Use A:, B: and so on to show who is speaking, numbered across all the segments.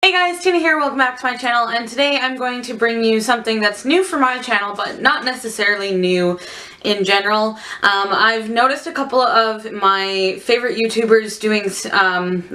A: Hey guys, Tina here, welcome back to my channel, and today I'm going to bring you something that's new for my channel, but not necessarily new in general. I've noticed a couple of my favorite YouTubers doing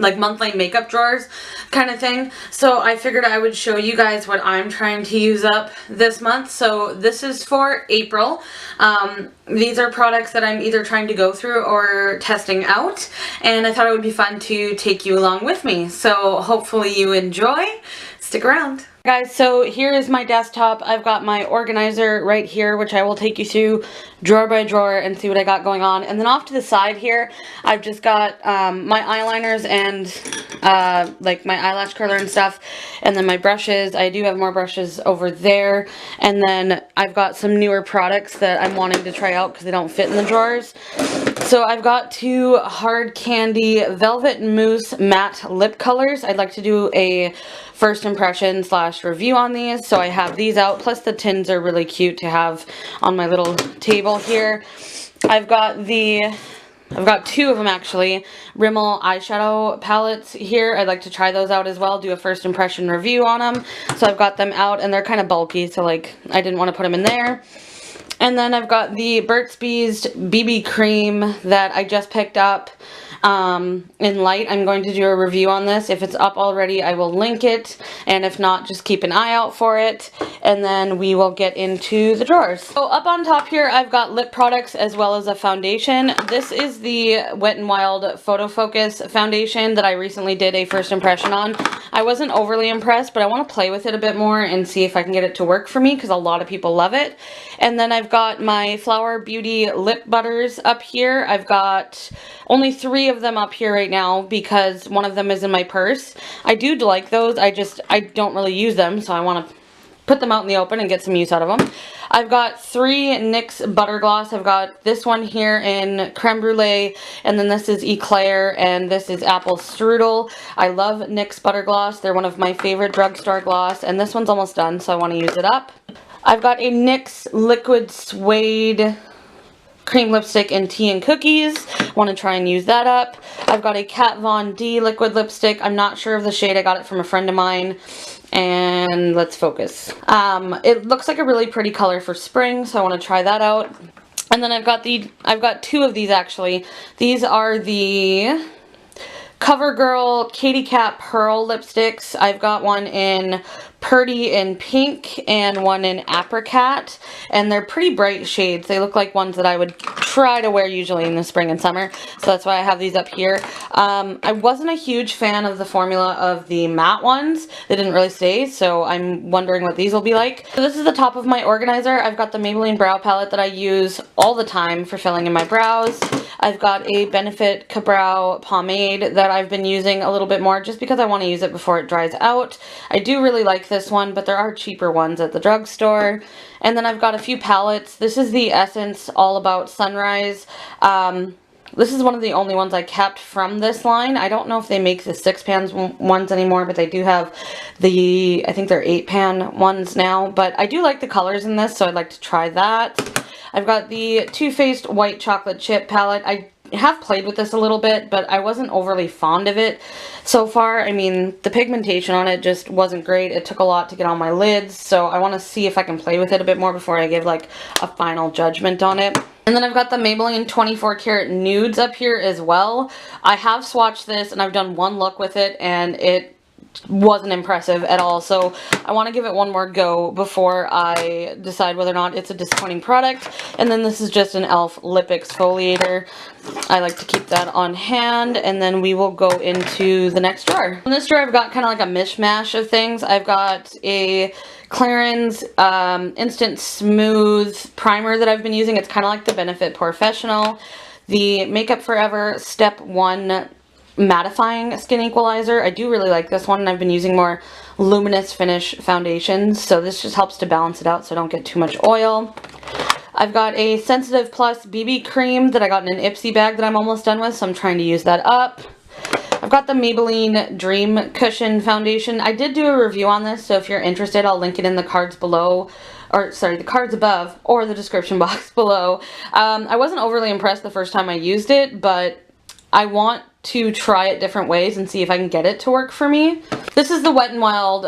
A: like monthly makeup drawers kind of thing, so I figured I would show you guys what I'm trying to use up this month. So this is for April. These are products that I'm either trying to go through or testing out, and I thought it would be fun to take you along with me. So hopefully you enjoy. Stick around. Guys, so here is my desktop. I've got my organizer right here, which I will take you through drawer by drawer and see what I got going on. And then off to the side here, I've just got my eyeliners and like my eyelash curler and stuff. And then my brushes. I do have more brushes over there. And then I've got some newer products that I'm wanting to try out because they don't fit in the drawers. So I've got two Hard Candy Velvet Mousse Matte Lip Colors. I'd like to do a first impression / review on these, so I have these out, plus the tins are really cute to have on my little table here. I've got two of them actually, Rimmel eyeshadow palettes here. I'd like to try those out as well, do a first impression review on them. So I've got them out, and they're kind of bulky, so like I didn't want to put them in there. And then I've got the Burt's Bees BB cream that I just picked up in light. I'm going to do a review on this. If it's up already, I will link it, and if not, just keep an eye out for it, and then we will get into the drawers. So up on top here, I've got lip products as well as a foundation. This is the Wet n Wild Photo Focus foundation that I recently did a first impression on. I wasn't overly impressed, but I want to play with it a bit more and see if I can get it to work for me, because a lot of people love it. And then I've got my Flower Beauty lip butters up here. I've got only 3 of them up here right now because one of them is in my purse. I do like those, I don't really use them, so I want to put them out in the open and get some use out of them. I've got 3 NYX Butter Gloss. I've got this one here in Creme Brulee, and then this is Eclair, and this is Apple Strudel. I love NYX Butter Gloss. They're one of my favorite drugstore gloss, and this one's almost done, so I want to use it up. I've got a NYX Liquid Suede cream lipstick in Tea and Cookies. Want to try and use that up. I've got a Kat Von D liquid lipstick. I'm not sure of the shade. I got it from a friend of mine. And let's focus. It looks like a really pretty color for spring, so I want to try that out. And then I've got 2 of these actually. These are the CoverGirl Katy Kat Pearl lipsticks. I've got one in Purdy in pink and one in apricot, and they're pretty bright shades. They look like ones that I would try to wear usually in the spring and summer, so that's why I have these up here. I wasn't a huge fan of the formula of the matte ones. They didn't really stay, so I'm wondering what these will be like. So this is the top of my organizer. I've got the Maybelline brow palette that I use all the time for filling in my brows. I've got a Benefit Ka-Brow pomade that I've been using a little bit more just because I want to use it before it dries out. I do really like this one, but there are cheaper ones at the drugstore. And then I've got a few palettes. This is the Essence All About Sunrise. This is one of the only ones I kept from this line. I don't know if they make the 6-pan ones anymore, but they do have the, I think they're 8-pan ones now. But I do like the colors in this, so I'd like to try that. I've got the Too Faced White Chocolate Chip palette. I have played with this a little bit, but I wasn't overly fond of it so far. I mean, the pigmentation on it just wasn't great. It took a lot to get on my lids, so I want to see if I can play with it a bit more before I give like a final judgment on it. And then I've got the Maybelline 24 Karat Nudes up here as well. I have swatched this and I've done one look with it, and it wasn't impressive at all, so I want to give it one more go before I decide whether or not it's a disappointing product. And then this is just an e.l.f. lip exfoliator. I like to keep that on hand, and then we will go into the next drawer. In this drawer I've got kind of like a mishmash of things. I've got a Clarins Instant Smooth primer that I've been using. It's kind of like the Benefit Professional. The Makeup Forever Step 1 mattifying skin equalizer. I do really like this one, and I've been using more luminous finish foundations, so this just helps to balance it out so I don't get too much oil. I've got a Sensitive Plus BB cream that I got in an Ipsy bag that I'm almost done with, so I'm trying to use that up. I've got the Maybelline Dream Cushion foundation. I did do a review on this, so if you're interested, I'll link it in the cards below, or sorry, the cards above, or the description box below. I wasn't overly impressed the first time I used it, but I want to try it different ways and see if I can get it to work for me. This is the Wet n Wild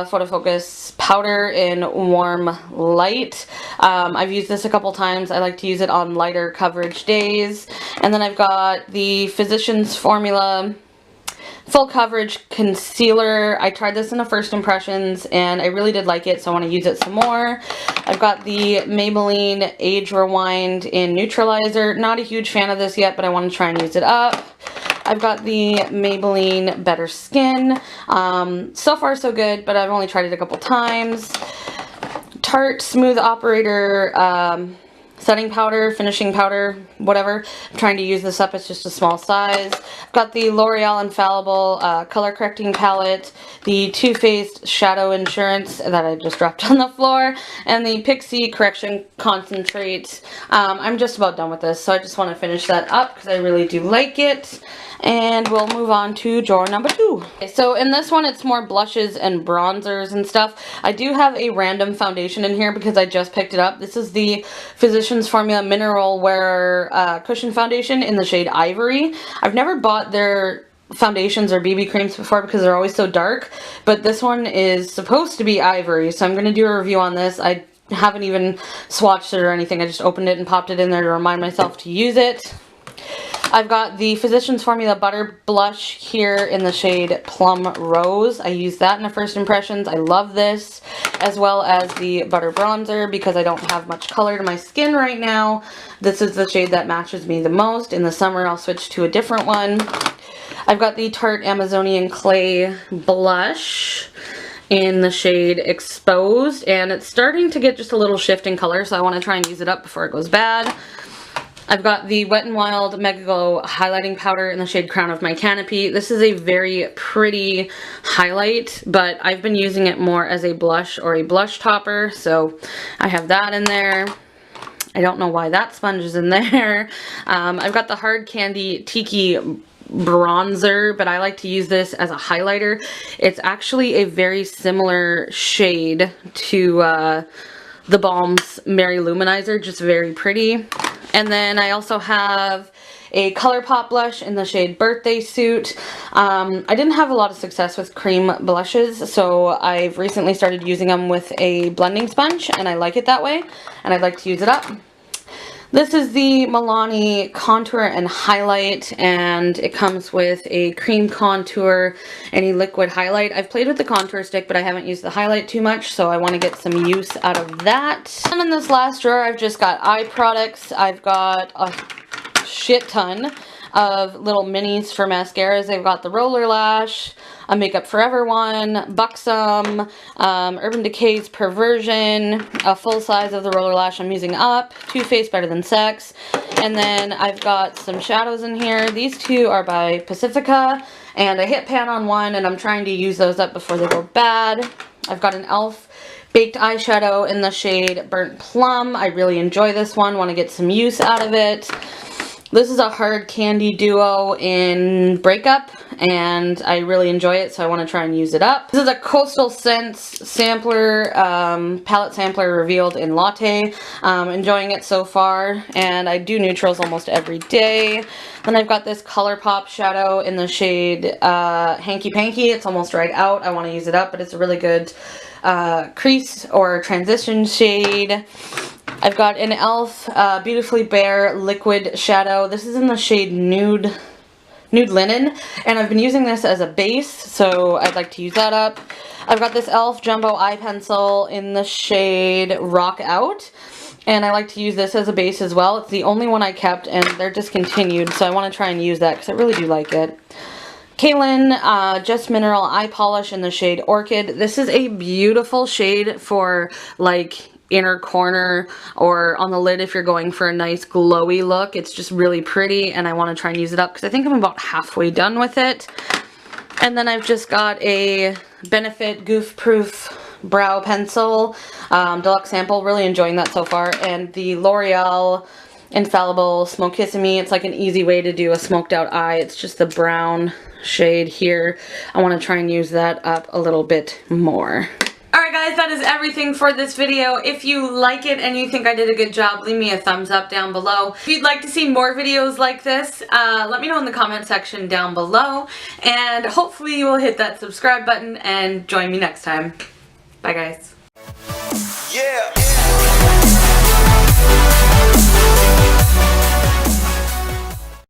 A: Photo Focus powder in Warm Light. I've used this a couple times. I like to use it on lighter coverage days. And then I've got the Physicians Formula Full Coverage Concealer. I tried this in a first impressions and I really did like it, so I want to use it some more. I've got the Maybelline Age Rewind in Neutralizer. Not a huge fan of this yet, but I want to try and use it up. I've got the Maybelline Better Skin. So far so good, but I've only tried it a couple times. Tarte Smooth Operator setting powder, finishing powder, whatever. I'm trying to use this up. It's just a small size. I've got the L'Oreal Infallible color correcting palette, the Too Faced Shadow Insurance that I just dropped on the floor, and the Pixie Correction Concentrate. I'm just about done with this, so I just want to finish that up because I really do like it. And we'll move on to drawer number 2. Okay, so in this one, it's more blushes and bronzers and stuff. I do have a random foundation in here because I just picked it up. This is the Physicians Formula Mineral Wear Cushion Foundation in the shade Ivory. I've never bought their foundations or BB creams before because they're always so dark, but this one is supposed to be ivory, so I'm going to do a review on this. I haven't even swatched it or anything. I just opened it and popped it in there to remind myself to use it. I've got the Physicians Formula Butter Blush here in the shade Plum Rose. I used that in the first impressions. I love this, as well as the Butter Bronzer because I don't have much color to my skin right now. This is the shade that matches me the most. In the summer, I'll switch to a different one. I've got the Tarte Amazonian Clay Blush in the shade Exposed, and it's starting to get just a little shift in color, so I want to try and use it up before it goes bad. I've got the Wet n Wild Mega Glow highlighting powder in the shade Crown of My Canopy. This is a very pretty highlight, but I've been using it more as a blush or a blush topper, so I have that in there. I don't know why that sponge is in there. I've got the Hard Candy Tiki bronzer, but I like to use this as a highlighter. It's actually a very similar shade to the Balm's Mary Luminizer, just very pretty. And then I also have a ColourPop blush in the shade Birthday Suit. I didn't have a lot of success with cream blushes, so I've recently started using them with a blending sponge, and I like it that way, and I'd like to use it up. This is the Milani Contour and Highlight, and it comes with a cream contour and a liquid highlight. I've played with the contour stick, but I haven't used the highlight too much, so I want to get some use out of that. And in this last drawer, I've just got eye products. I've got a shit ton of little minis for mascaras. They've got the Roller Lash, a Makeup Forever one, Buxom, Urban Decay's Perversion, a full size of the Roller Lash I'm using up, Too Faced Better Than Sex, and then I've got some shadows in here. These two are by Pacifica, and I hit pan on one, and I'm trying to use those up before they go bad. I've got an e.l.f. baked eyeshadow in the shade Burnt Plum. I really enjoy this one, want to get some use out of it. This is a Hard Candy Duo in Breakup, and I really enjoy it, so I want to try and use it up. This is a Coastal Scents sampler, palette sampler revealed in Latte. Enjoying it so far, and I do neutrals almost every day. Then I've got this ColourPop shadow in the shade Hanky Panky. It's almost dried out. I want to use it up, but it's a really good crease or transition shade. I've got an e.l.f. Beautifully Bare Liquid Shadow. This is in the shade Nude Linen, and I've been using this as a base, so I'd like to use that up. I've got this e.l.f. Jumbo Eye Pencil in the shade Rock Out, and I like to use this as a base as well. It's the only one I kept, and they're discontinued, so I want to try and use that because I really do like it. Kaylin Just Mineral Eye Polish in the shade Orchid. This is a beautiful shade for like inner corner or on the lid if you're going for a nice glowy look. It's just really pretty, and I want to try and use it up because I think I'm about halfway done with it. And then I've just got a Benefit Goof Proof Brow Pencil, deluxe sample. Really enjoying that so far. And the L'Oreal Infallible Smoke Kissimmee. It's like an easy way to do a smoked out eye. It's just the brown shade here. I want to try and use that up a little bit more. Alright guys, guys, that is everything for this video. If you like it and you think I did a good job, leave me a thumbs up down below. If you'd like to see more videos like this, let me know in the comment section down below. And hopefully you will hit that subscribe button and join me next time. Bye guys.